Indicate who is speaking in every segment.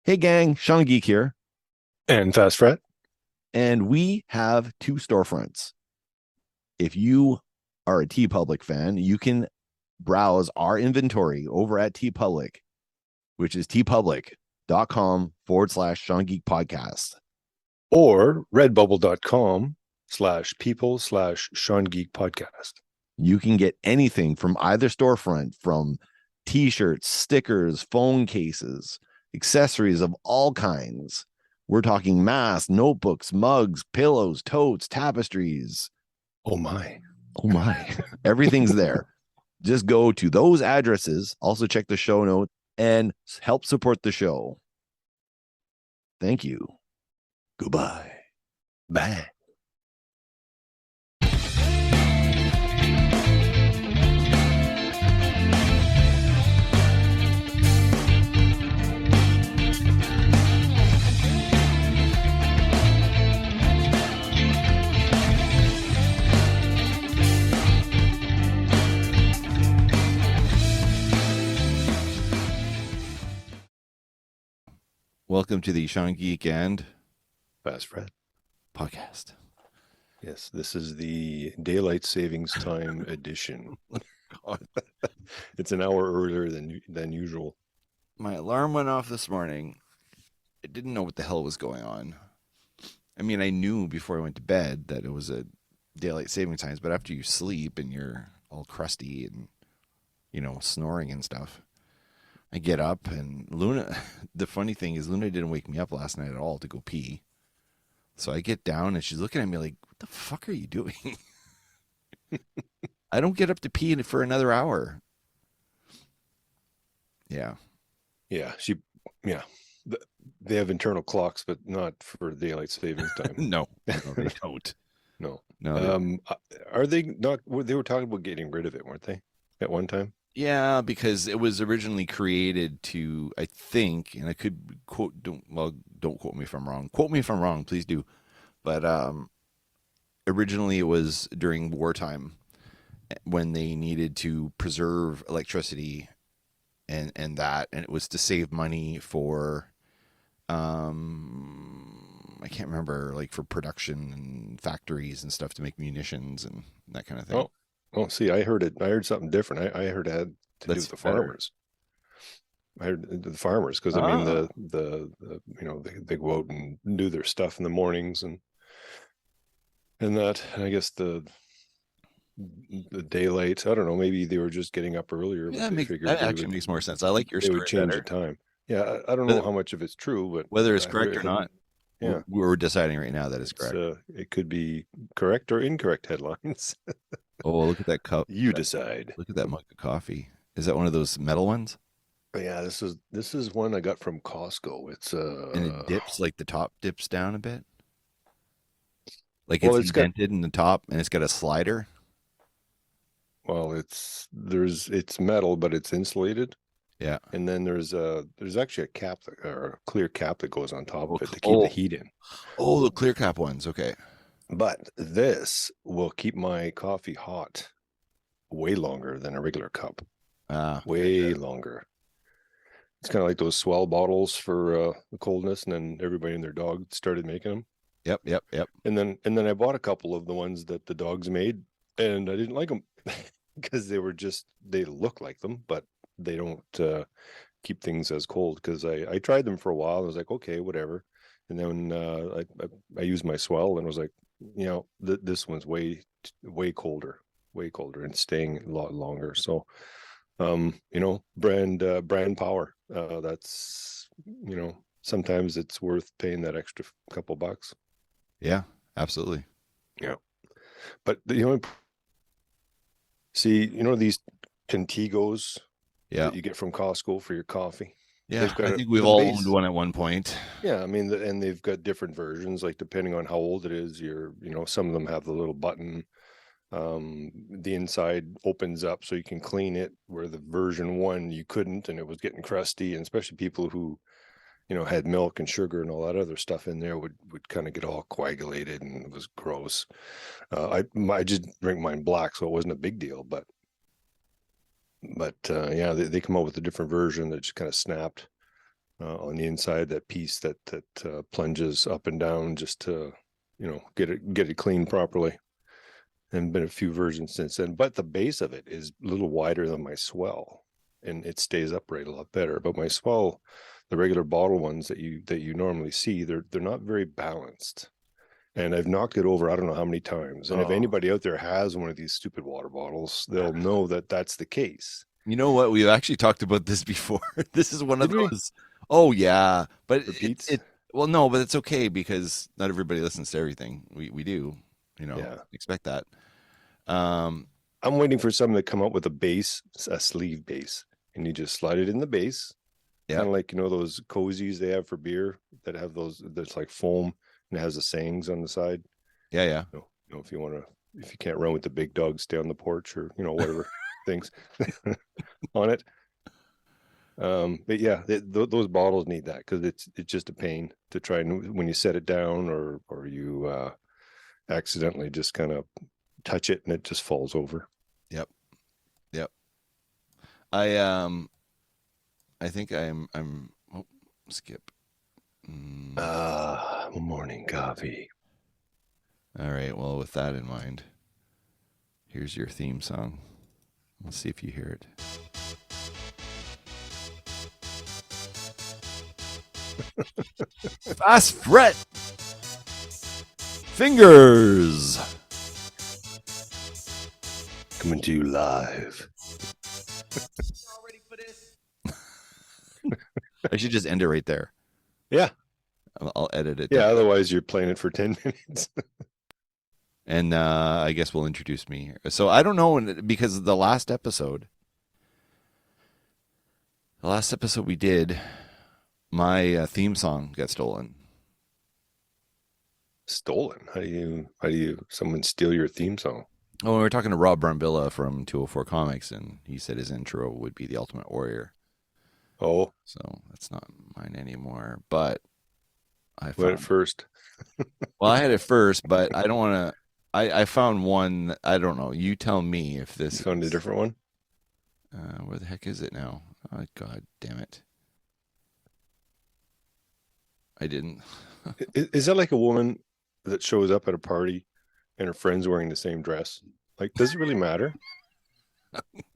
Speaker 1: Hey gang, Sean Geek here,
Speaker 2: And Fast Fret.
Speaker 1: and we have two storefronts. If you are a TeePublic fan, you can browse our inventory over at TeePublic, which is teepublic.com/ Sean Geek Podcast.
Speaker 2: Or redbubble.com/people/Sean Geek Podcast.
Speaker 1: You can get anything from either storefront, from t-shirts, stickers, phone cases, accessories of all kinds. We're talking masks, notebooks, mugs, pillows, totes, tapestries.
Speaker 2: Oh my.
Speaker 1: Oh my. Everything's there. Just go to those addresses. Also check the show notes and help support the show. Thank you. Goodbye.
Speaker 2: Bye.
Speaker 1: Welcome to the Sean Geek and
Speaker 2: Fast Fret.
Speaker 1: Podcast.
Speaker 2: Yes, this is the Daylight Savings Time edition.
Speaker 1: God.
Speaker 2: It's an hour earlier than usual.
Speaker 1: My alarm went off this morning. I didn't know what the hell was going on. I mean, I knew before I went to bed that it was a daylight saving times, but after you sleep and you're all crusty and, snoring and stuff, I get up and Luna, the funny thing is Luna didn't wake me up last night at all to go pee. So I get down and she's looking at me like, what the fuck are you doing? I don't get up to pee for another hour. Yeah.
Speaker 2: Yeah, yeah. They have internal clocks, but not for daylight savings time.
Speaker 1: No, they don't.
Speaker 2: No.
Speaker 1: No.
Speaker 2: Are they not? They were talking about getting rid of it, weren't they? At one time.
Speaker 1: Yeah, because it was originally created to, I think, and I could quote, don't quote me if I'm wrong. Quote me if I'm wrong, please do. But originally it was during wartime when they needed to preserve electricity and it was to save money for, I can't remember, like for production and factories and stuff to make munitions and that kind of thing.
Speaker 2: Oh, see, I heard something different. I heard it had to do
Speaker 1: That's
Speaker 2: with the
Speaker 1: better.
Speaker 2: farmers. I heard the farmers because I mean
Speaker 1: Ah,
Speaker 2: they go out and do their stuff in the mornings and that. And I guess the daylight. I don't know. Maybe they were just getting up earlier, but
Speaker 1: yeah,
Speaker 2: they figured
Speaker 1: that actually makes more sense. I like your
Speaker 2: they would
Speaker 1: story
Speaker 2: change the
Speaker 1: better.
Speaker 2: time. Yeah, I don't know
Speaker 1: Whether,
Speaker 2: how much of it's true, but
Speaker 1: whether it's
Speaker 2: I heard
Speaker 1: correct
Speaker 2: it
Speaker 1: or
Speaker 2: had.
Speaker 1: not,
Speaker 2: Yeah,
Speaker 1: we're deciding right now that it's
Speaker 2: it's
Speaker 1: correct.
Speaker 2: it could be correct or incorrect headlines.
Speaker 1: Oh, look at that cup.
Speaker 2: You decide.
Speaker 1: Look at that mug of coffee. Is that one of those metal ones?
Speaker 2: Yeah, this is one I got from Costco. It's
Speaker 1: And it dips, like the top dips down a bit. Like
Speaker 2: well,
Speaker 1: it's
Speaker 2: it's got
Speaker 1: indented in the top and it's got a slider.
Speaker 2: well, it's metal, but it's insulated.
Speaker 1: Yeah.
Speaker 2: And then there's actually a cap or a clear cap that goes on top
Speaker 1: Oh,
Speaker 2: of it to keep the
Speaker 1: oh,
Speaker 2: heat in.
Speaker 1: oh, the clear cap ones. Okay.
Speaker 2: But this will keep my coffee hot way longer than a regular cup.
Speaker 1: Ah, very
Speaker 2: Way
Speaker 1: good.
Speaker 2: longer. It's kind of like those swell bottles for the coldness, and then everybody and their dog started making them.
Speaker 1: Yep, yep, yep.
Speaker 2: And then I bought a couple of the ones that the dogs made, and I didn't like them because they look like them, but they don't keep things as cold. Because I tried them for a while, and I was like, okay, whatever. And then I used my swell, and was like, this one's way colder, and staying a lot longer. So brand power. That's sometimes it's worth paying that extra couple bucks.
Speaker 1: Yeah, absolutely.
Speaker 2: Yeah. But see, these Contigos
Speaker 1: Yeah.
Speaker 2: that you get from Costco for your coffee.
Speaker 1: Yeah.
Speaker 2: They've
Speaker 1: I
Speaker 2: got
Speaker 1: think we've
Speaker 2: the
Speaker 1: all owned
Speaker 2: base.
Speaker 1: one at one point.
Speaker 2: Yeah, I mean, and they've got different versions, like depending on how old it is. Some of them have the little button. The inside opens up so you can clean it, where the version one you couldn't, and it was getting crusty. And especially people who had milk and sugar and all that other stuff in there would kind of get all coagulated, and it was gross. I just drink mine black, so it wasn't a big deal. But yeah, they come out with a different version that just kind of snapped. on the inside, that piece that plunges up and down just to, get it cleaned properly. And been a few versions since then, but the base of it is a little wider than my swell, and it stays upright a lot better. But my swell, the regular bottle ones that you normally see, they're not very balanced. And I've knocked it over I don't know how many times. And if anybody out there has one of these stupid water bottles, they'll know that that's the case.
Speaker 1: You know what? We've actually talked about this before. This is one of
Speaker 2: Did we?
Speaker 1: those. Oh yeah, but
Speaker 2: Repeats?
Speaker 1: well, no, but it's okay because not everybody listens to everything. We do,
Speaker 2: Yeah.
Speaker 1: expect that. Um,
Speaker 2: I'm waiting for someone to come up with a sleeve base, and you just slide it in the base.
Speaker 1: Yeah.
Speaker 2: Kind of like, those cozies they have for beer that have those, that's like foam and it has the sayings on the side.
Speaker 1: yeah.
Speaker 2: If you can't run with the big dog, stay on the porch, or, whatever things on it. But yeah, those bottles need that because it's just a pain to try, and when you set it down or you accidentally just kind of touch it and it just falls over.
Speaker 1: Yep. I think I'm skip.
Speaker 2: Morning coffee.
Speaker 1: All right. Well, with that in mind, here's your theme song. Let's see if you hear it. Fast fret fingers
Speaker 2: coming to you live.
Speaker 1: I should just end it right there.
Speaker 2: Yeah,
Speaker 1: I'll edit it.
Speaker 2: Yeah, otherwise you're playing it for 10 minutes.
Speaker 1: And I guess we'll introduce me here. So I don't know, because the last episode we did, my theme song got stolen.
Speaker 2: Stolen? How do you someone steal your theme song?
Speaker 1: Oh, we were talking to Rob Brambilla from 204 Comics, and he said his intro would be The Ultimate Warrior.
Speaker 2: Oh.
Speaker 1: So that's not mine anymore. But I
Speaker 2: found it first.
Speaker 1: Well, I had it first, but I don't want to. I found one. I don't know. You tell me if this.
Speaker 2: You found a different one?
Speaker 1: Where the heck is it now? Oh, God damn it. I didn't.
Speaker 2: Is that like a woman that shows up at a party and her friend's wearing the same dress? Like, does it really matter?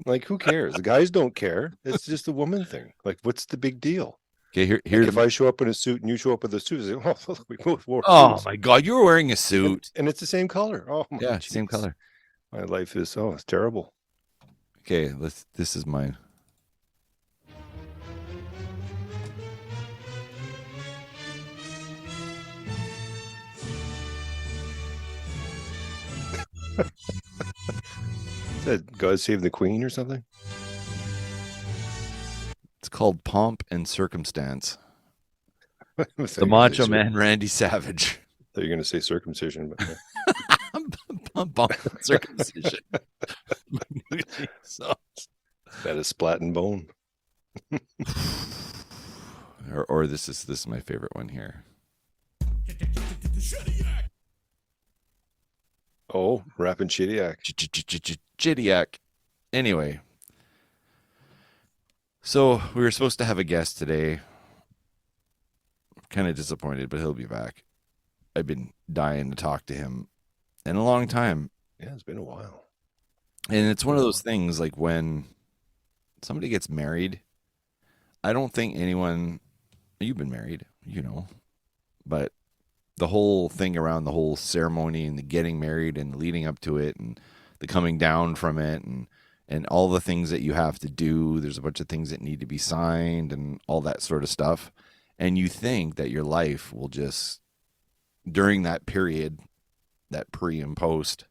Speaker 2: Like, who cares? The guys don't care. It's just a woman thing. Like, what's the big deal?
Speaker 1: Okay, here.
Speaker 2: Like if I show up in a suit and you show up with a suit, it's like, oh, we both wore
Speaker 1: suits. My God, you were wearing a suit,
Speaker 2: and it's the same color. Oh, my
Speaker 1: yeah,
Speaker 2: geez.
Speaker 1: same color.
Speaker 2: My life is it's terrible.
Speaker 1: Okay, this is mine.
Speaker 2: Is that God Save the Queen or something?
Speaker 1: It's called Pomp and Circumstance. The Macho Man Randy Savage.
Speaker 2: I thought you were going to say circumcision, but
Speaker 1: Pomp and circumcision. So.
Speaker 2: That is splat and bone.
Speaker 1: or this is my favorite one here.
Speaker 2: Oh, rapping Chidiac.
Speaker 1: Chidiac. Anyway. So we were supposed to have a guest today. Kind of disappointed, but he'll be back. I've been dying to talk to him in a long time.
Speaker 2: Yeah, it's been a while.
Speaker 1: And it's one of those things, like when somebody gets married, I don't think anyone, you've been married, but the whole thing around the whole ceremony and the getting married and leading up to it and the coming down from it and all the things that you have to do, there's a bunch of things that need to be signed and all that sort of stuff. And you think that your life will just, during that period, that pre and post,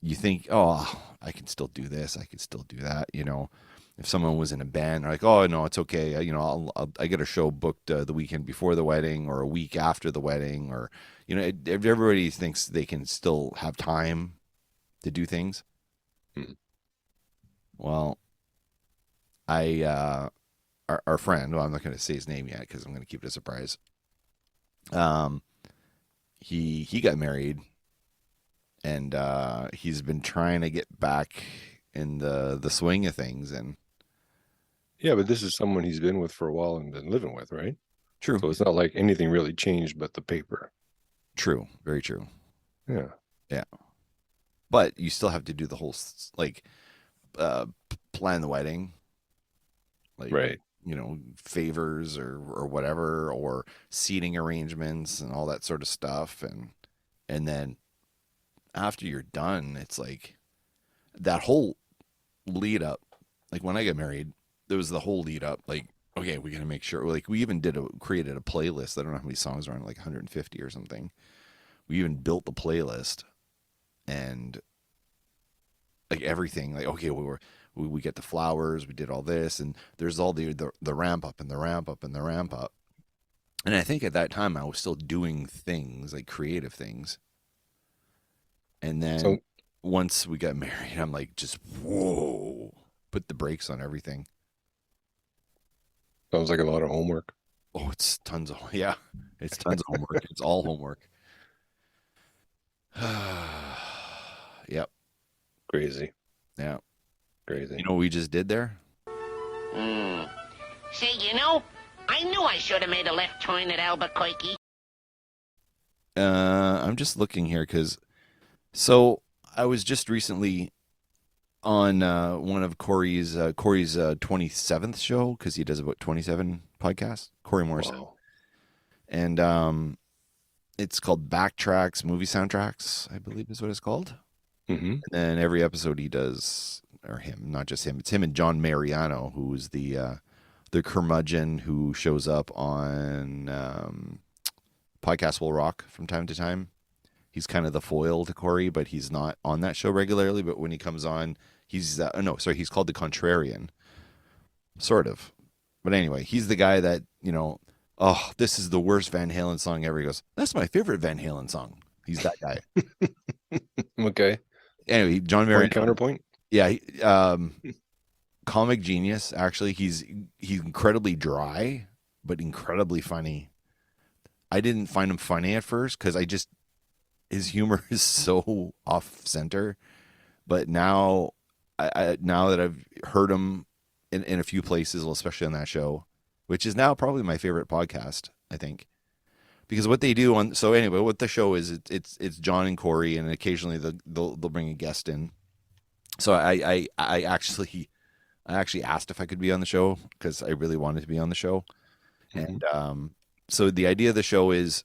Speaker 1: you think, oh, I can still do this, I can still do that. If someone was in a band, they're like, oh no, it's okay. I get a show booked the weekend before the wedding or a week after the wedding, or everybody thinks they can still have time to do things. Well, our friend, well, I'm not going to say his name yet because I'm going to keep it a surprise. He got married, and he's been trying to get back in the swing of things, and
Speaker 2: Yeah, but this is someone he's been with for a while and been living with, right?
Speaker 1: True.
Speaker 2: So it's not like anything really changed but the paper.
Speaker 1: True. Very true.
Speaker 2: Yeah.
Speaker 1: Yeah. But you still have to do the whole like plan the wedding, like
Speaker 2: Right.
Speaker 1: favors or whatever, or seating arrangements and all that sort of stuff, and then after you're done, it's like that whole lead up. Like when I get married, there was the whole lead up. Like, okay, we got to make sure. Like we even created a playlist. I don't know how many songs are on, like 150 or something. We even built the playlist and like everything. Like okay, we get the flowers. We did all this, and there's all the ramp up and the ramp up and the ramp up. And I think at that time I was still doing things like creative things. And then
Speaker 2: So
Speaker 1: once we got married, I'm like, just whoa, put the brakes on everything.
Speaker 2: sounds like a lot of homework.
Speaker 1: Oh, it's tons of yeah, it's tons of homework. It's all homework. Yep,
Speaker 2: Crazy.
Speaker 1: yeah.
Speaker 2: Crazy.
Speaker 1: You know what we just did there?
Speaker 3: Hmm. Say, I knew I should have made a left turn at Albuquerque.
Speaker 1: I'm just looking here because so I was just recently on one of Corey's 27th show because he does about 27 podcasts. Corey Morrissette,
Speaker 2: Wow.
Speaker 1: and it's called Backtracks Movie Soundtracks, I believe is what it's called.
Speaker 2: Mm-hmm.
Speaker 1: And then every episode he does, or him, not just him, it's him and John Mariano, who's the curmudgeon who shows up on Podcast Will Rock from time to time. He's kind of the foil to Corey, but he's not on that show regularly. But when he comes on, he's no, sorry, he's called the Contrarian, sort of. But anyway, he's the guy that oh, this is the worst Van Halen song ever. He goes, that's my favorite Van Halen song. He's that guy.
Speaker 2: Okay.
Speaker 1: Anyway, John
Speaker 2: Point
Speaker 1: Mariano.
Speaker 2: counterpoint.
Speaker 1: Yeah, comic genius. Actually, he's incredibly dry, but incredibly funny. I didn't find him funny at first because his humor is so off center. But now, now that I've heard him in a few places, especially on that show, which is now probably my favorite podcast, I think, because what they do on so anyway, what the show is, it's John and Corey, and occasionally they'll bring a guest in. So I actually asked if I could be on the show because I really wanted to be on the show,
Speaker 2: Mm-hmm.
Speaker 1: and so the idea of the show is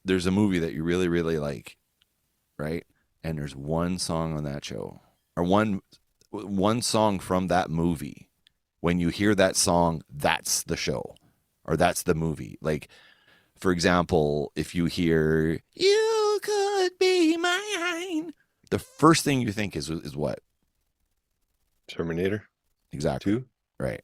Speaker 1: there's a movie that you really really like, right? And there's one song on that show, or one song from that movie. When you hear that song, that's the show, or that's the movie. Like, for example, if you hear "You Could Be Mine," the first thing you think is what?
Speaker 2: Terminator
Speaker 1: Exactly.
Speaker 2: 2.
Speaker 1: Right.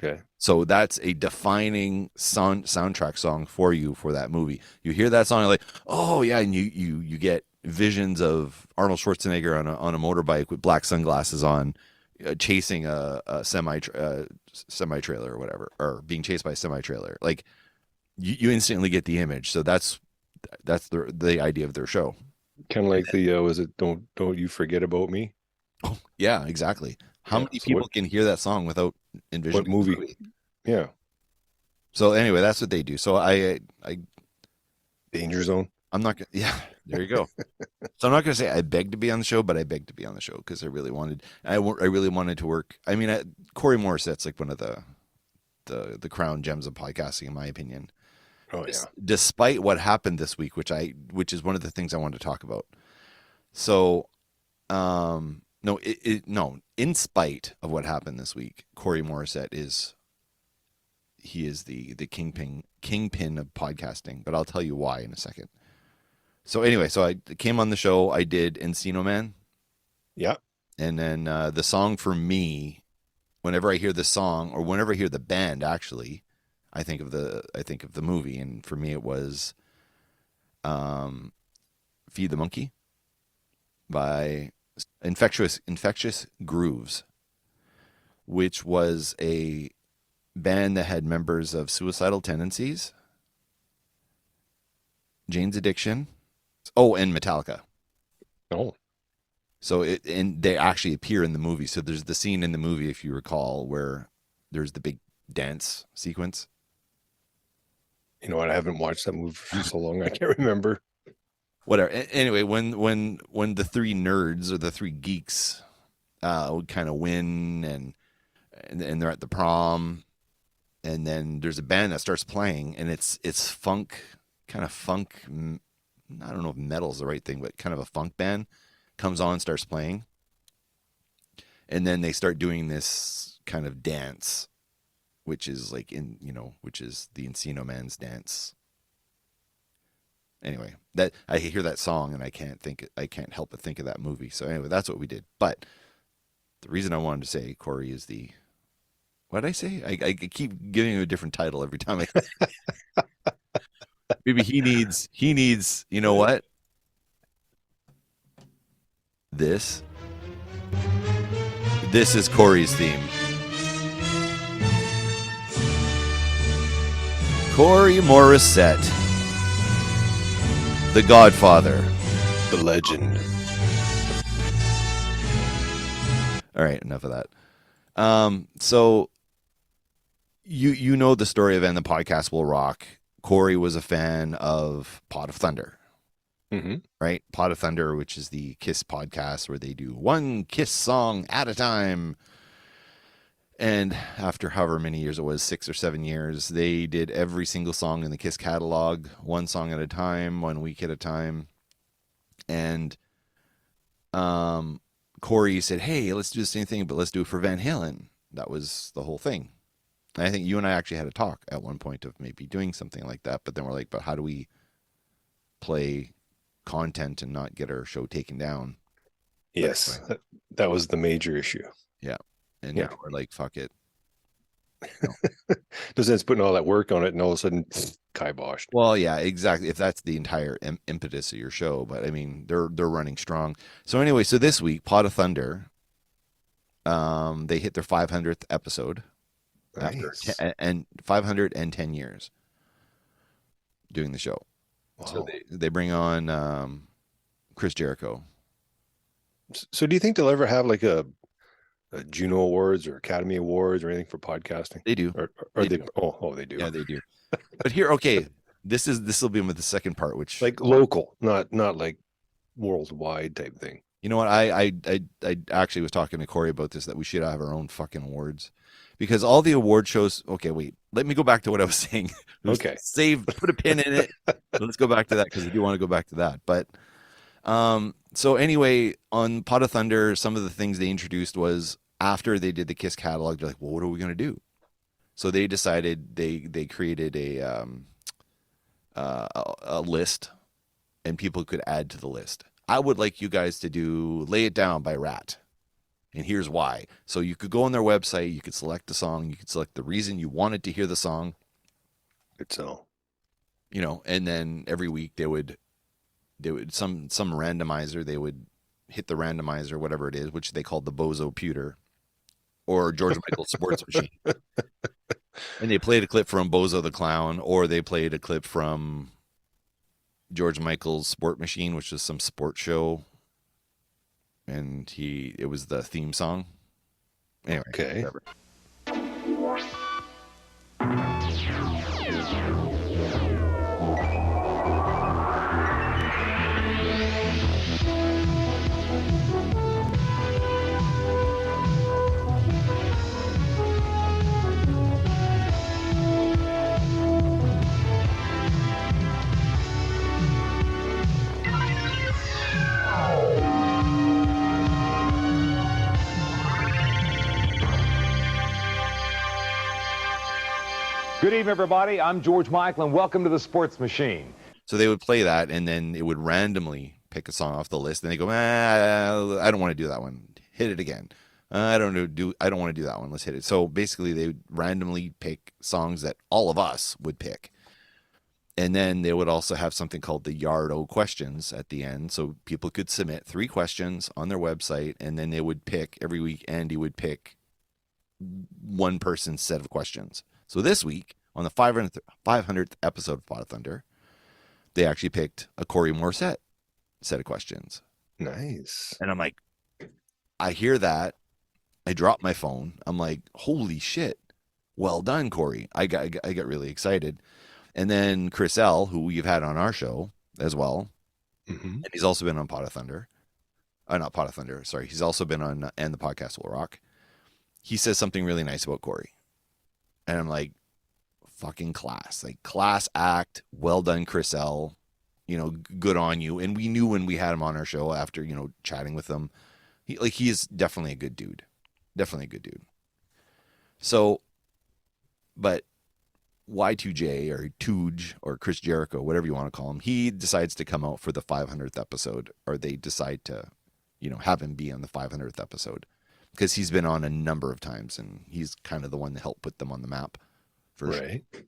Speaker 2: Okay.
Speaker 1: So that's a defining soundtrack song for you for that movie. You hear that song, you're like, oh yeah, and you get visions of Arnold Schwarzenegger on a motorbike with black sunglasses on, chasing a semi trailer or whatever, or being chased by a semi trailer. Like you instantly get the image. So that's the idea of their show.
Speaker 2: Kind of like the was it don't you forget about me?
Speaker 1: Oh, yeah, exactly. How
Speaker 2: Yeah.
Speaker 1: many
Speaker 2: So
Speaker 1: people can hear that song without envisioning
Speaker 2: what movie?
Speaker 1: the movie?
Speaker 2: Yeah.
Speaker 1: So anyway, that's what they do. So
Speaker 2: Danger Zone.
Speaker 1: I'm not gonna. Yeah, there you go. So I'm not gonna say I begged to be on the show, but I begged to be on the show because I really wanted. I really wanted to work. I mean, Corey Morissette's like one of the crown gems of podcasting, in my opinion.
Speaker 2: Oh yeah.
Speaker 1: Despite what happened this week, which is one of the things I wanted to talk about. So, no, no. In spite of what happened this week, Corey Morrissette is the kingpin of podcasting. But I'll tell you why in a second. So anyway, so I came on the show. I did Encino Man,
Speaker 2: Yeah.
Speaker 1: and then the song for me. Whenever I hear the song, or whenever I hear the band, actually, I think of the movie. And for me, it was "Feed the Monkey" by Infectious Grooves, which was a band that had members of Suicidal Tendencies, Jane's Addiction, oh, and Metallica.
Speaker 2: Oh.
Speaker 1: So and they actually appear in the movie. So there's the scene in the movie, if you recall, where there's the big dance sequence.
Speaker 2: You know what? I haven't watched that movie for so long. I can't remember.
Speaker 1: Whatever. Anyway, when the three nerds or the three geeks would kind of win and they're at the prom, and then there's a band that starts playing, and it's funk, kind of funk. I don't know if metal's the right thing, but kind of a funk band comes on, starts playing, and then they start doing this kind of dance, which is like which is the Encino Man's dance. Anyway, that I hear that song and I can't help but think of that movie. So anyway, that's what we did. But the reason I wanted to say Corey is what did I say? I keep giving him a different title every time maybe he needs, you know what? This is Corey's theme. Corey Morrissette, the Godfather,
Speaker 2: the legend.
Speaker 1: All right, enough of that. So you know the story of And the Podcast Will Rock. Corey was a fan of Pot of Thunder.
Speaker 2: Mm-hmm.
Speaker 1: Right? Pot of Thunder, which is the Kiss podcast where they do one Kiss song at a time. And after however many years it was, 6 or 7 years, they did every single song in the Kiss catalog, one song at a time, 1 week at a time. And Corey said, hey, let's do the same thing, but let's do it for Van Halen. That was the whole thing. And I think you and I actually had a talk at one point of maybe doing something like that. But then we're like, but how do we play content and not get our show taken down?
Speaker 2: Yes, that was the major issue.
Speaker 1: Yeah. And now we're like, fuck it.
Speaker 2: No sense putting all that work on it and all of a sudden kiboshed.
Speaker 1: Well, yeah, exactly. If that's the entire impetus of your show, but I mean, they're running strong. So anyway, so this week, Pot of Thunder, they hit their 500th episode.
Speaker 2: Nice.
Speaker 1: And 510 years doing the show. Wow. So they bring on Chris Jericho.
Speaker 2: So do you think they'll ever have like a Juno Awards or Academy Awards or anything for podcasting?
Speaker 1: They do.
Speaker 2: Or they do. Oh, they do.
Speaker 1: Yeah, they do. But here, okay, this will be with the second part, which
Speaker 2: like local, not like worldwide type thing.
Speaker 1: You know what? I actually was talking to Corey about this, that we should have our own fucking awards, because all the award shows. Okay, wait. Let me go back to what I was saying.
Speaker 2: Okay.
Speaker 1: Put a pin in it. Let's go back to that because I do want to go back to that. But so anyway, on Pot of Thunder, some of the things they introduced was after they did the Kiss catalog, they're like, well, what are we going to do? So they decided they created a list, and people could add to the list. I would like you guys to do Lay It Down by Rat. And here's why. So you could go on their website, you could select the song, you could select the reason you wanted to hear the song.
Speaker 2: It's all.
Speaker 1: And then every week they would some randomizer, they would hit the randomizer, whatever it is, which they called the Bozo Pewter or George Michael's Sports Machine. And they played a clip from Bozo the Clown, or they played a clip from George Michael's Sport Machine, which was some sports show. And it was the theme song. Anyway.
Speaker 2: Okay.
Speaker 1: Whatever.
Speaker 4: Good evening, everybody. I'm George Michael, and welcome to the Sports Machine.
Speaker 1: So they would play that, and then it would randomly pick a song off the list, and they go, I don't want to do that one. Hit it again. I don't want to do that one. Let's hit it. So basically, they would randomly pick songs that all of us would pick. And then they would also have something called the Yardo questions at the end. So people could submit 3 questions on their website, and then they would pick every week. Andy would pick one person's set of questions. So this week, on the 500th episode of Pot of Thunder, they actually picked a Corey Morrissette set of questions.
Speaker 2: Nice.
Speaker 1: And I'm like, I hear that. I drop my phone. I'm like, holy shit. Well done, Corey. I got really excited. And then Chris L., who we've had on our show as well, and he's also been on Pot of Thunder. Not Pot of Thunder, sorry. He's also been on And the Podcast Will Rock. He says something really nice about Corey. And I'm like, fucking class. Like, class act. Well done, Chris L. You know, good on you. And we knew when we had him on our show after, you know, chatting with him, he is definitely a good dude. Definitely a good dude. So, but Y2J or Tooge or Chris Jericho, whatever you want to call him, he decides to come out for the 500th episode, or they decide to, you know, have him be on the 500th episode because he's been on a number of times and he's kind of the one that helped put them on the map. Right. Sure.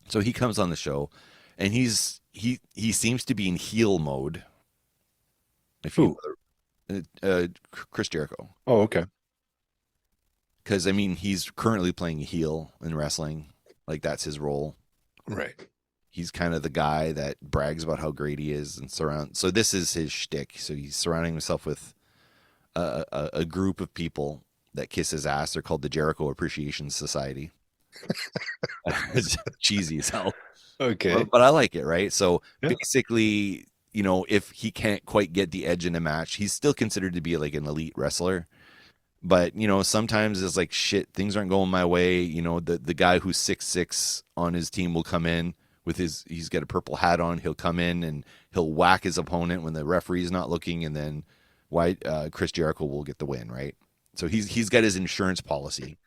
Speaker 1: So he comes on the show and he seems to be in heel mode. Chris Jericho.
Speaker 2: Oh, okay.
Speaker 1: Because, I mean, he's currently playing a heel in wrestling. Like, that's his role.
Speaker 2: Right.
Speaker 1: He's kind of the guy that brags about how great he is and so this is his shtick. So he's surrounding himself with a group of people that kiss his ass. They're called the Jericho Appreciation Society. It's cheesy as hell.
Speaker 2: Okay.
Speaker 1: But I like it, right? So basically, you know, if he can't quite get the edge in a match, he's still considered to be like an elite wrestler. But, you know, sometimes it's like, shit, things aren't going my way. You know, the guy who's 6'6" on his team will come in with he's got a purple hat on. He'll come in and he'll whack his opponent when the referee's not looking. And then Chris Jericho will get the win, right? So he's got his insurance policy.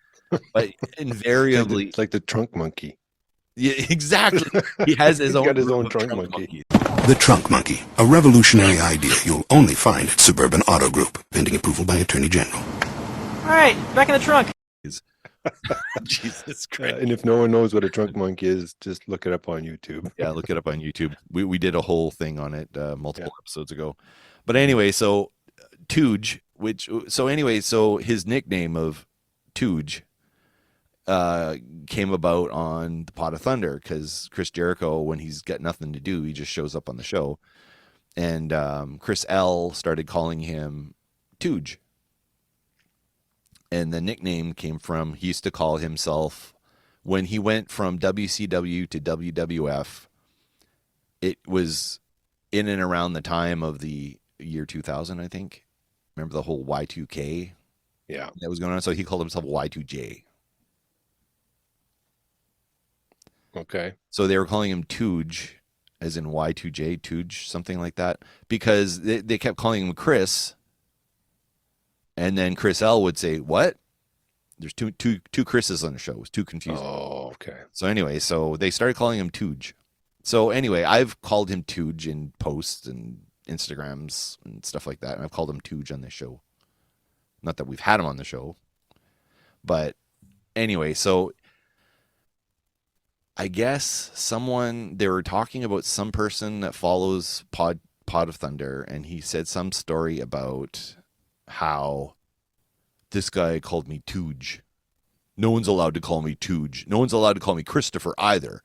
Speaker 1: But invariably...
Speaker 2: It's like the trunk monkey.
Speaker 1: Yeah, exactly. He has his
Speaker 2: got his own trunk monkey.
Speaker 5: The Trunk Monkey, a revolutionary idea you'll only find at Suburban Auto Group, pending approval by Attorney General.
Speaker 6: All right, back in the trunk.
Speaker 1: Jesus Christ.
Speaker 2: And if no one knows what a trunk monkey is, just look it up on YouTube.
Speaker 1: Yeah, look it up on YouTube. We did a whole thing on it multiple episodes ago. But anyway, so Tooge, so his nickname of Tooge came about on the Pot of Thunder because Chris Jericho, when he's got nothing to do, he just shows up on the show. And Chris L started calling him Tooge. And the nickname came from, he used to call himself, when he went from WCW to WWF, it was in and around the time of the year 2000, I think. Remember the whole Y2K?
Speaker 2: Yeah.
Speaker 1: That was going on. So he called himself Y2J.
Speaker 2: Okay.
Speaker 1: So they were calling him Tooge, as in Y2J, Tooge, something like that, because they kept calling him Chris. And then Chris L would say, what? There's two Chris's on the show. It was too confusing.
Speaker 2: Oh, okay.
Speaker 1: So anyway, so they started calling him Tooge. So anyway, I've called him Tooge in posts and Instagrams and stuff like that. And I've called him Tooge on this show. Not that we've had him on the show. But anyway, so I guess they were talking about some person that follows Pod of Thunder. And he said some story about how this guy called me Tooge. No one's allowed to call me Tooge. No one's allowed to call me Christopher either.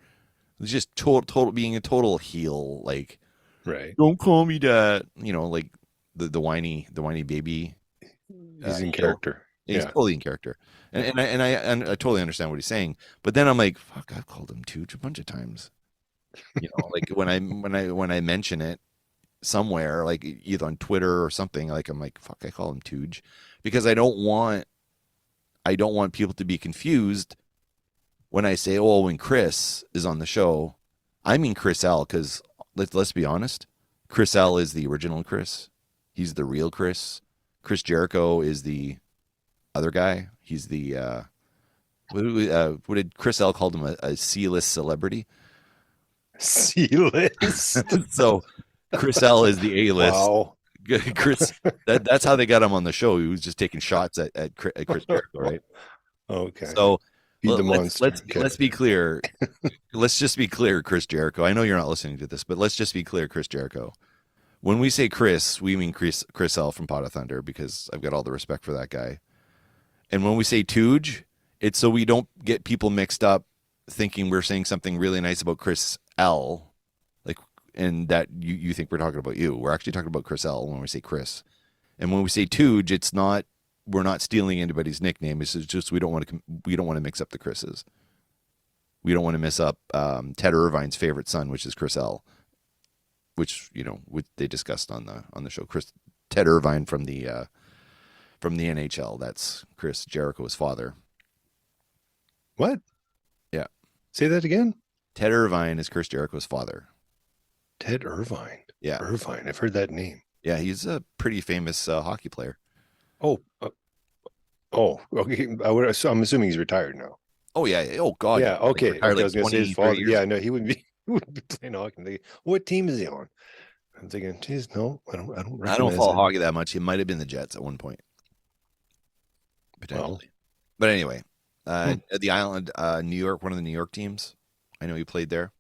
Speaker 1: It's just total being a total heel. Like,
Speaker 2: right?
Speaker 1: Don't call me that. You know, like the whiny baby.
Speaker 2: He's in character.
Speaker 1: He's totally in character, and I totally understand what he's saying. But then I'm like, fuck, I've called him Tooge a bunch of times. You know, like when I mention it somewhere, like either on Twitter or something, like I'm like, fuck, I call him Tooge because I don't want people to be confused when I say, oh, when Chris is on the show, I mean Chris L, because let's be honest, Chris L is the original Chris. He's the real Chris. Chris Jericho is the other guy. He's the what did Chris L called him, a C-list celebrity?
Speaker 2: C-list.
Speaker 1: So Chris L is the A-list.
Speaker 2: Wow.
Speaker 1: Chris, that's how they got him on the show. He was just taking shots at Chris Jericho, right?
Speaker 2: Okay.
Speaker 1: So
Speaker 2: let's
Speaker 1: be clear. Let's just be clear, Chris Jericho. I know you're not listening to this, but let's just be clear, Chris Jericho. When we say Chris, we mean Chris L from Pot of Thunder, because I've got all the respect for that guy. And when we say Tooge, it's so we don't get people mixed up thinking we're saying something really nice about Chris L, like, and that you think we're talking about you. We're actually talking about Chris L when we say Chris. And when we say Tooge, it's not, we're not stealing anybody's nickname. It's just we don't want to mix up the Chris's. We don't want to mess up Ted Irvine's favorite son, which is Chris L, which they discussed on the show. Ted Irvine from the NHL. That's Chris Jericho's father.
Speaker 2: What?
Speaker 1: Yeah.
Speaker 2: Say that again.
Speaker 1: Ted Irvine is Chris Jericho's father.
Speaker 2: Ted Irvine.
Speaker 1: Yeah.
Speaker 2: Irvine. I've heard that name.
Speaker 1: Yeah, he's a pretty famous hockey player.
Speaker 2: Oh, okay. I'm assuming he's retired now.
Speaker 1: Oh yeah. Oh God.
Speaker 2: Yeah. Okay.
Speaker 1: Retired,
Speaker 2: I was going to say his
Speaker 1: 20,
Speaker 2: father.
Speaker 1: 30 years
Speaker 2: Yeah. No, he wouldn't be playing hockey. I'm thinking, what team is he on? I'm thinking, geez, no, I don't.
Speaker 1: I don't follow
Speaker 2: him.
Speaker 1: hockey that much. He might have been the Jets at one point, potentially.
Speaker 2: Well.
Speaker 1: But anyway, at the Island, New York, one of the New York teams. I know he played there.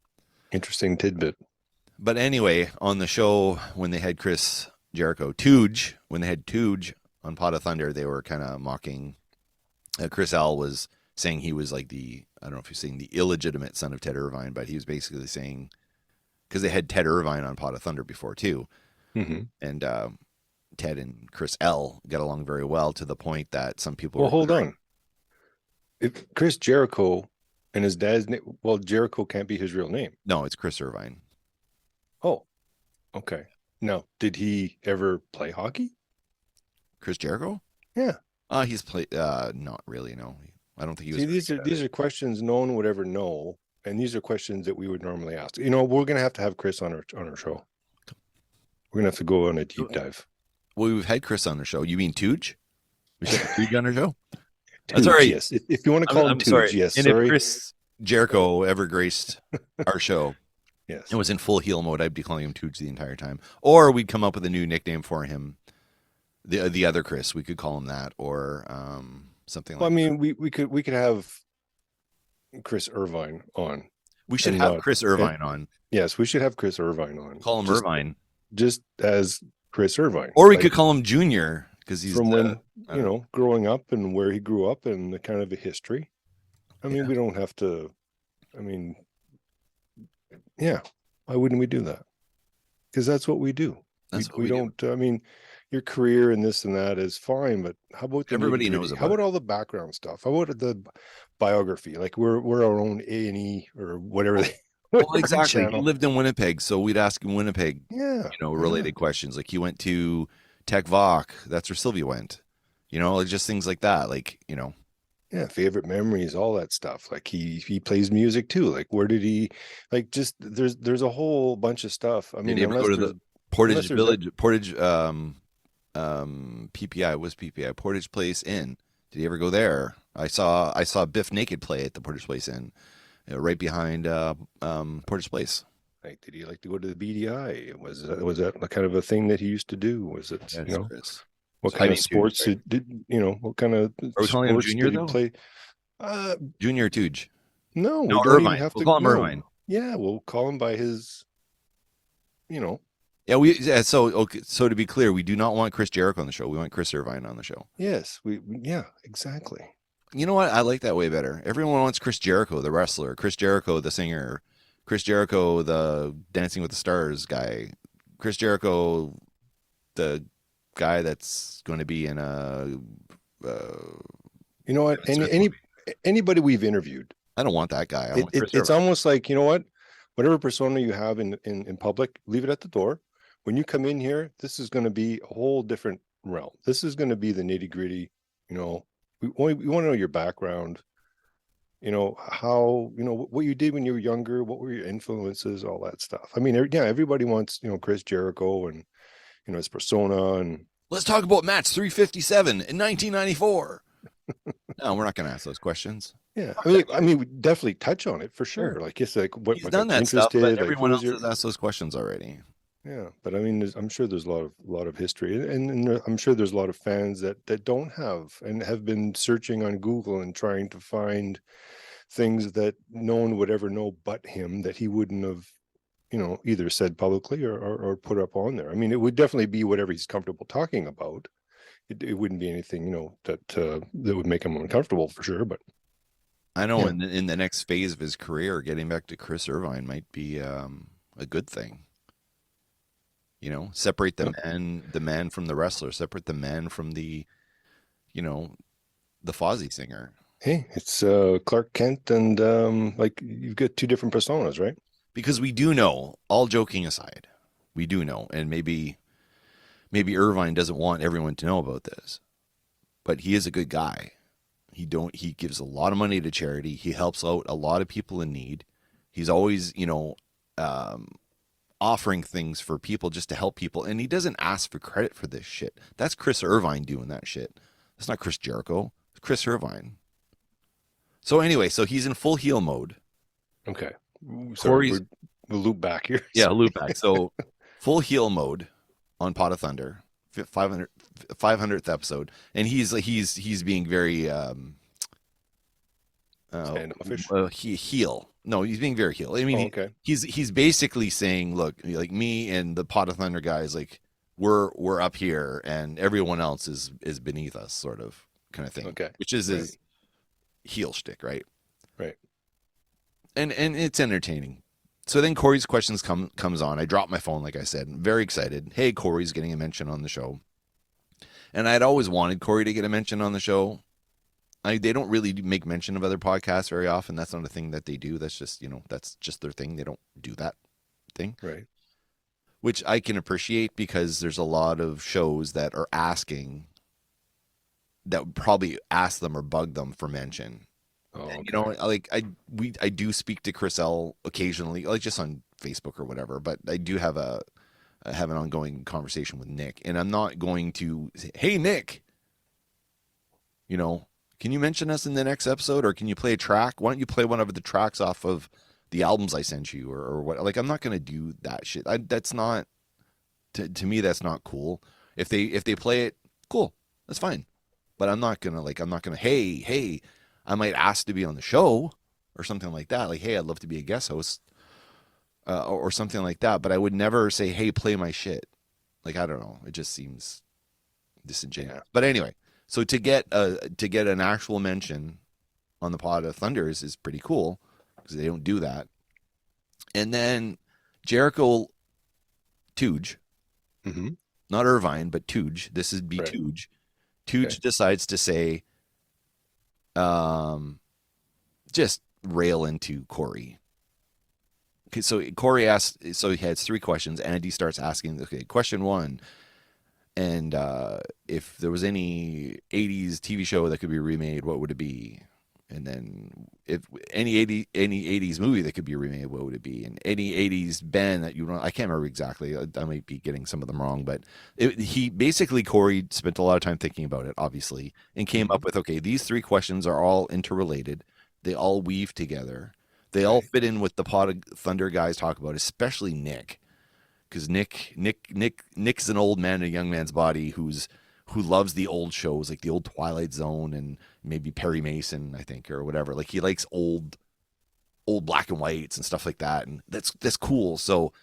Speaker 2: Interesting tidbit.
Speaker 1: But anyway, on the show when they had Chris Jericho, Tooge, when they had Tooge on Pot of Thunder, they were kind of mocking. Chris L was saying he was like I don't know if he's saying the illegitimate son of Ted Irvine, but he was basically saying, because they had Ted Irvine on Pot of Thunder before too.
Speaker 2: Mm-hmm.
Speaker 1: And Ted and Chris L got along very well to the point that some people.
Speaker 2: Well, hold on. If Chris Jericho and his dad's name, well, Jericho can't be his real name.
Speaker 1: No, it's Chris Irvine.
Speaker 2: Oh, okay. Now, did he ever play hockey?
Speaker 1: Chris Jericho?
Speaker 2: Yeah.
Speaker 1: He's played. Not really. No, I don't think he was.
Speaker 2: See, these are questions no one would ever know, and these are questions that we would normally ask. We're gonna have to have Chris on our show. We're gonna have to go on a deep dive.
Speaker 1: Well, we've had Chris on the show. You mean Tooge? We should have Tooge on our show.
Speaker 2: Tooge,
Speaker 1: Sorry.
Speaker 2: yes. If you want to call him Tooge,
Speaker 1: sorry.
Speaker 2: yes.
Speaker 1: And
Speaker 2: sorry.
Speaker 1: if Chris Jericho ever graced our show,
Speaker 2: yes,
Speaker 1: it was in full heel mode, I'd be calling him Tooge the entire time. Or we'd come up with a new nickname for him. The other Chris, we could call him that, or something like.
Speaker 2: Well, I mean, we could have Chris Irvine on.
Speaker 1: We should have Chris Irvine on.
Speaker 2: Yes, we should have Chris Irvine on.
Speaker 1: Call him Irvine,
Speaker 2: just as Chris Irvine,
Speaker 1: or we could call him Junior because he's
Speaker 2: from when growing up and where he grew up and the kind of a history. I mean, we don't have to. I mean, yeah, why wouldn't we do that? Because that's what we do.
Speaker 1: That's what
Speaker 2: we don't.
Speaker 1: do.
Speaker 2: I mean, your career and this and that is fine, but how about
Speaker 1: everybody knows about?
Speaker 2: How about all the background stuff? How about the biography? Like we're our own A&E or whatever.
Speaker 1: Well, exactly. He lived in Winnipeg, so we'd ask him Winnipeg, related questions. Like he went to Tech Voc. That's where Sylvia went. Like just things like that. Like
Speaker 2: Yeah, favorite memories, all that stuff. Like he plays music too. Like where did he? Like just there's a whole bunch of stuff. I mean,
Speaker 1: did he ever go to the Portage Village, Portage PPI was PPI Portage Place Inn? Did he ever go there? I saw Biff Naked play at the Portage Place Inn, right behind Portage Place.
Speaker 2: Like, did he like to go to the BDI? Was that kind of a thing that he used to do? Was it
Speaker 1: Chris.
Speaker 2: What kind of sports did what kind of
Speaker 1: Are we calling him Junior though?
Speaker 2: Play?
Speaker 1: Junior Tooge.
Speaker 2: No,
Speaker 1: no, Irvine. We'll call him Irvine.
Speaker 2: Yeah, we'll call him by his.
Speaker 1: Yeah, so to be clear, we do not want Chris Jericho on the show. We want Chris Irvine on the show.
Speaker 2: Yes, exactly.
Speaker 1: You know what? I like that way better. Everyone wants Chris Jericho, the wrestler, Chris Jericho, the singer, Chris Jericho, the Dancing with the Stars guy, Chris Jericho, the guy that's going to be in a.
Speaker 2: You know what? Anybody we've interviewed,
Speaker 1: I don't want that guy.
Speaker 2: It's almost like, whatever persona you have in public, leave it at the door. When you come in here, this is going to be a whole different realm. This is going to be the nitty gritty. We want to know your background. How what you did when you were younger. What were your influences? All that stuff. I mean, everybody wants Chris Jericho and his persona. And
Speaker 1: let's talk about match 357 in 1994. No, we're not going to ask those questions.
Speaker 2: Yeah, I mean, we definitely touch on it for sure. Like it's like what
Speaker 1: he's done that stuff, but everyone else has asked those questions already.
Speaker 2: Yeah, but I mean, I'm sure there's a lot of history, and I'm sure there's a lot of fans that don't have and have been searching on Google and trying to find things that no one would ever know but him, that he wouldn't have, either said publicly or put up on there. I mean, it would definitely be whatever he's comfortable talking about. It wouldn't be anything, that would make him uncomfortable for sure. But
Speaker 1: I know in the next phase of his career, getting back to Chris Irvine might be a good thing. You know, separate the man from the wrestler, separate the man from the, you know, the Fozzy singer.
Speaker 2: Hey, it's Clark Kent and like you've got two different personas, right?
Speaker 1: Because we do know, all joking aside, we do know, and maybe Irvine doesn't want everyone to know about this, but he is a good guy. He gives a lot of money to charity. He helps out a lot of people in need. He's always, offering things for people just to help people, and he doesn't ask for credit for this shit. That's Chris Irvine doing that shit. That's not Chris Jericho. It's Chris Irvine. So anyway, so he's in full heel mode.
Speaker 2: Okay. Sorry, we'll loop back here.
Speaker 1: Yeah, loop back. So full heel mode on Pot of Thunder, 500th episode, and he's being very
Speaker 2: Standoffish?
Speaker 1: heel. No, he's being very heel. I mean,
Speaker 2: okay.
Speaker 1: he's basically saying, look, like me and the Pot of Thunder guys, like we're up here, and everyone else is beneath us, sort of kind of thing.
Speaker 2: Okay.
Speaker 1: Which is his heel shtick, right?
Speaker 2: Right.
Speaker 1: And it's entertaining. So then Corey's questions comes on. I dropped my phone, like I said. I'm very excited. Hey, Corey's getting a mention on the show. And I'd always wanted Corey to get a mention on the show. They don't really make mention of other podcasts very often. That's not a thing that they do. That's just, that's just their thing. They don't do that thing.
Speaker 2: Right.
Speaker 1: Which I can appreciate because there's a lot of shows that are asking, that would probably ask them or bug them for mention.
Speaker 2: Oh, okay.
Speaker 1: You know, like I do speak to Chris L occasionally, like just on Facebook or whatever, but I do have an ongoing conversation with Nick, and I'm not going to say, hey Nick, can you mention us in the next episode, or can you play a track? Why don't you play one of the tracks off of the albums I sent you, or what? Like, I'm not going to do that shit. That's not, to me, that's not cool. If they play it, cool, that's fine. But I'm not gonna, hey, I might ask to be on the show or something like that. Like, hey, I'd love to be a guest host, or something like that. But I would never say, hey, play my shit. Like, I don't know. It just seems disingenuous. Yeah. But anyway, so to get an actual mention on the Pod of Thunders is pretty cool because they don't do that. And then Jericho Tooge, not Irvine, but Tooge. This is B. Right. Tooge. Tooge decides to say, just rail into Corey. Okay, so Corey asks, so he has 3 questions. Andy starts asking, okay, question 1, and if there was any 80s TV show that could be remade, what would it be? And then if any 80s movie that could be remade, what would it be? And any 80s band that you want, I can't remember exactly. I might be getting some of them wrong, but Corey spent a lot of time thinking about it, obviously, and came up with, okay, these 3 questions are all interrelated. They all weave together. They all fit in with the Pod of Thunder guys talk about, especially Nick, because Nick's an old man in a young man's body who loves the old shows, like the old Twilight Zone and maybe Perry Mason, I think, or whatever. Like, he likes old black and whites and stuff like that, and that's cool. So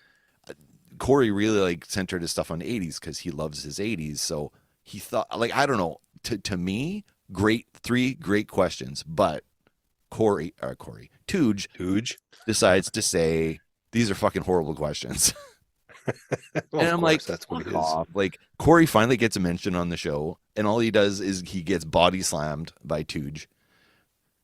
Speaker 1: Corey really centered his stuff on the 80s because he loves his 80s. So he thought, I don't know, to me, 3 great questions, but Tooge decides to say, these are fucking horrible questions.
Speaker 2: Well, and I'm like, that's what it is.
Speaker 1: Like, Corey finally gets a mention on the show, and all he does is he gets body slammed by Tooge.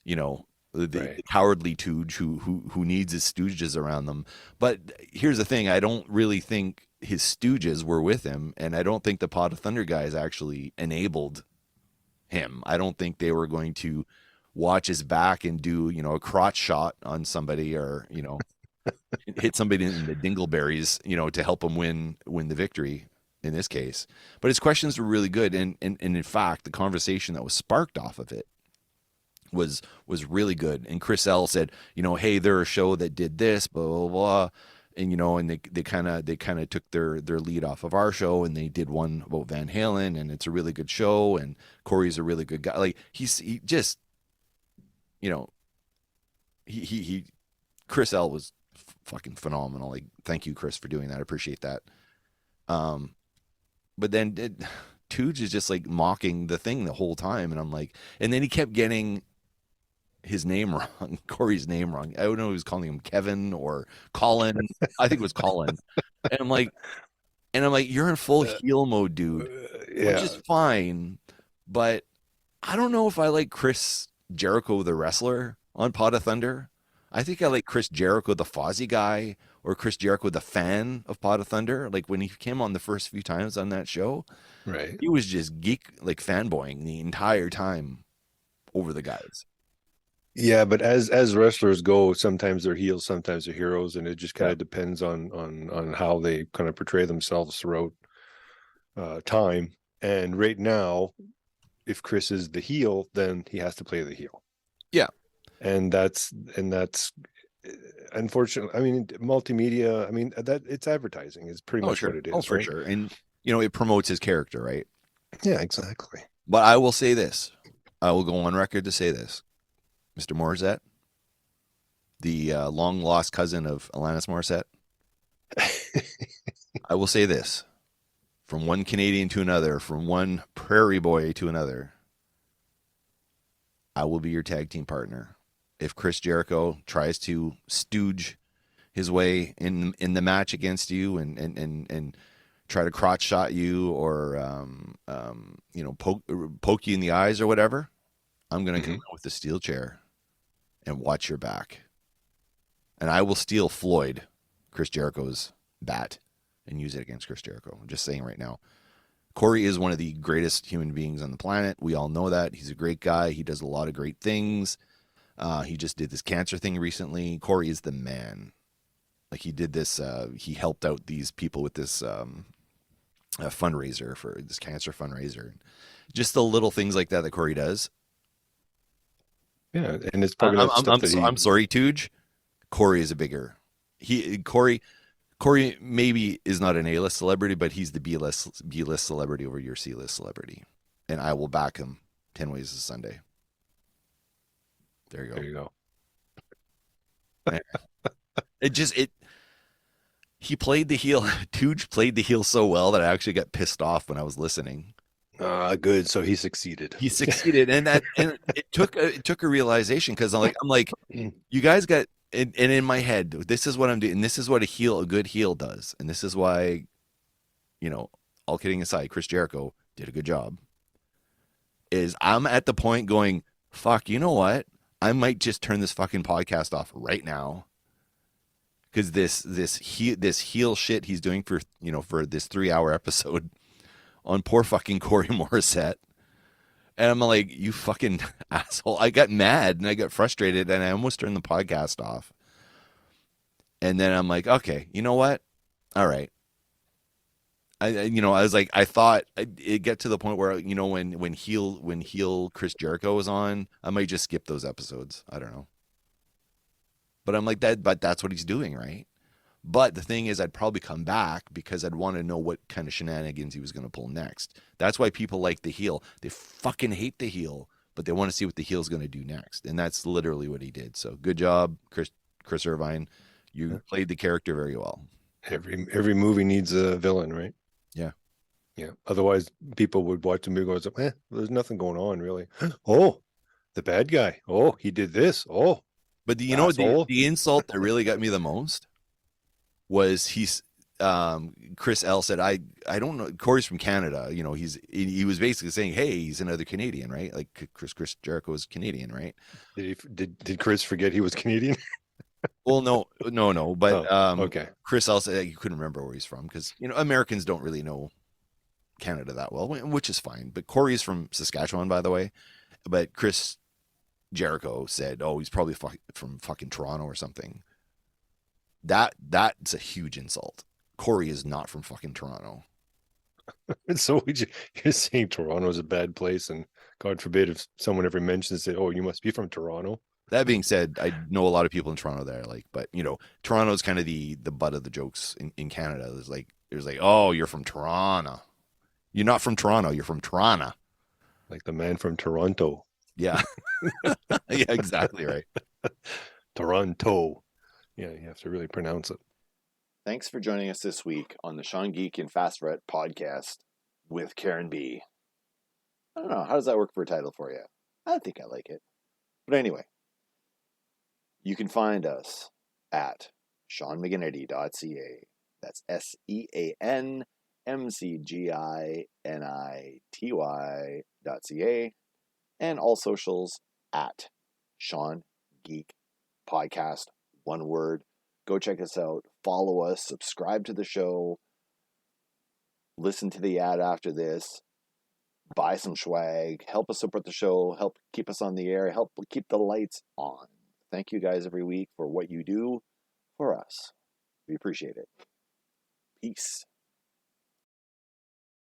Speaker 1: The cowardly Tooge who needs his stooges around them. But here's the thing: I don't really think his stooges were with him, and I don't think the Pod of Thunder guys actually enabled him. I don't think they were going to watch his back and do a crotch shot on somebody, or hit somebody in the dingleberries, to help him win the victory in this case. But his questions were really good, and in fact, the conversation that was sparked off of it was really good. And Chris L said, hey, they're a show that did this, blah blah blah, and and they kind of took their lead off of our show, and they did one about Van Halen, and it's a really good show, and Corey's a really good guy. Like, he just he Chris L was fucking phenomenal. Like, thank you, Chris, for doing that. I appreciate that. But then Tooge is just mocking the thing the whole time, and I'm like, and then he kept getting his name wrong, Corey's name wrong. I don't know if he was calling him Kevin or Colin. I think it was Colin. And I'm like, And I'm like, you're in full heel mode, dude, which
Speaker 2: Yeah.
Speaker 1: is fine. But I don't know if I like Chris Jericho, the wrestler, on Pod of Thunder. I think I like Chris Jericho, the Fozzy guy, or Chris Jericho, the fan of Pod of Thunder. Like when he came on the first few times on that show,
Speaker 2: Right.
Speaker 1: he was just geek, like fanboying the entire time over the guys.
Speaker 2: Yeah, but as wrestlers go, sometimes they're heels, sometimes they're heroes, and it just kind of depends on how they kind of portray themselves throughout time. And right now, if Chris is the heel, then he has to play the heel.
Speaker 1: Yeah.
Speaker 2: And that's unfortunately, I mean, multimedia, I mean, that it's advertising is pretty much what it is,
Speaker 1: For
Speaker 2: right?
Speaker 1: sure. And it promotes his character, right?
Speaker 2: Yeah, exactly.
Speaker 1: But I will say this. I will go on record to say this. Mr. Morrissette, the long lost cousin of Alanis Morissette. I will say this. From one Canadian to another, from one prairie boy to another, I will be your tag team partner. If Chris Jericho tries to stooge his way in the match against you and try to crotch shot you or poke you in the eyes or whatever, I'm gonna come out with the steel chair and watch your back. And I will steal Floyd, Chris Jericho's bat, and use it against Chris Jericho. I'm just saying right now. Corey is one of the greatest human beings on the planet. We all know that. He's a great guy. He does a lot of great things. He just did this cancer thing recently. Corey is the man. Like he did this, he helped out these people with this fundraiser for this cancer fundraiser. Just the little things like that Corey does.
Speaker 2: Yeah, and it's probably not stuff that
Speaker 1: I'm sorry, Tooge. Corey is a bigger. Corey maybe is not an A-list celebrity, but he's the B-list celebrity over your C-list celebrity. And I will back him 10 ways to Sunday. There you go.
Speaker 2: There you go.
Speaker 1: He played the heel. Tooge played the heel so well that I actually got pissed off when I was listening.
Speaker 2: Good. So he succeeded.
Speaker 1: He succeeded. And it took a realization because I'm like, you guys got, and in my head, this is what I'm doing. And this is what a good heel does. And this is why, all kidding aside, Chris Jericho did a good job. Is I'm at the point going, fuck, you know what? I might just turn this fucking podcast off right now. Because this heel shit he's doing for this 3-hour episode on poor fucking Corey Morrissette. And I'm like, you fucking asshole. I got mad and I got frustrated and I almost turned the podcast off. And then I'm like, okay, you know what? All right. I was like, I thought it get to the point where, when heel Chris Jericho was on, I might just skip those episodes. I don't know. But I'm like but that's what he's doing, right? But the thing is, I'd probably come back because I'd want to know what kind of shenanigans he was going to pull next. That's why people like the heel. They fucking hate the heel, but they want to see what the heel's going to do next. And that's literally what he did. So good job, Chris Irvine. You played the character very well.
Speaker 2: Every movie needs a villain, right?
Speaker 1: Yeah.
Speaker 2: Yeah. Otherwise, people would watch the movie and go, there's nothing going on, really. Oh, the bad guy. Oh, he did this. Oh.
Speaker 1: But the insult that really got me the most was Chris L said, I don't know. Corey's from Canada. He was basically saying, hey, he's another Canadian, right? Like Chris Jericho is Canadian, right?
Speaker 2: Did Chris forget he was Canadian?
Speaker 1: Well, no. But
Speaker 2: okay.
Speaker 1: Chris L said he couldn't remember where he's from because Americans don't really know Canada that well, which is fine. But Corey's from Saskatchewan, by the way. But Chris Jericho said, oh, he's probably from fucking Toronto or something. That's a huge insult. Corey is not from fucking Toronto.
Speaker 2: So you're saying Toronto is a bad place, and God forbid if someone ever mentions it, oh, you must be from Toronto.
Speaker 1: That being said, I know a lot of people in Toronto that are like, but Toronto's kind of the butt of the jokes in Canada. There's like, oh, you're from Toronto. You're not from Toronto. You're from Toronto.
Speaker 2: Like the man from Toronto.
Speaker 1: Yeah. Yeah, exactly right.
Speaker 2: Toronto. Yeah, you have to really pronounce it.
Speaker 1: Thanks for joining us this week on the Sean Geek and Fast Ret podcast with Karen B. I don't know. How does that work for a title for you? I think I like it. But anyway, you can find us at SeanMcGinnity.ca. That's SeanMcGinnity.ca.
Speaker 7: MCGINITY.ca, and all socials at Sean Geek Podcast, one word. Go check us out, follow us, subscribe to the show, listen to the ad after this, buy some swag, help us support the show, help keep us on the air, help keep the lights on. Thank you guys every week for what you do for us. We appreciate it. Peace.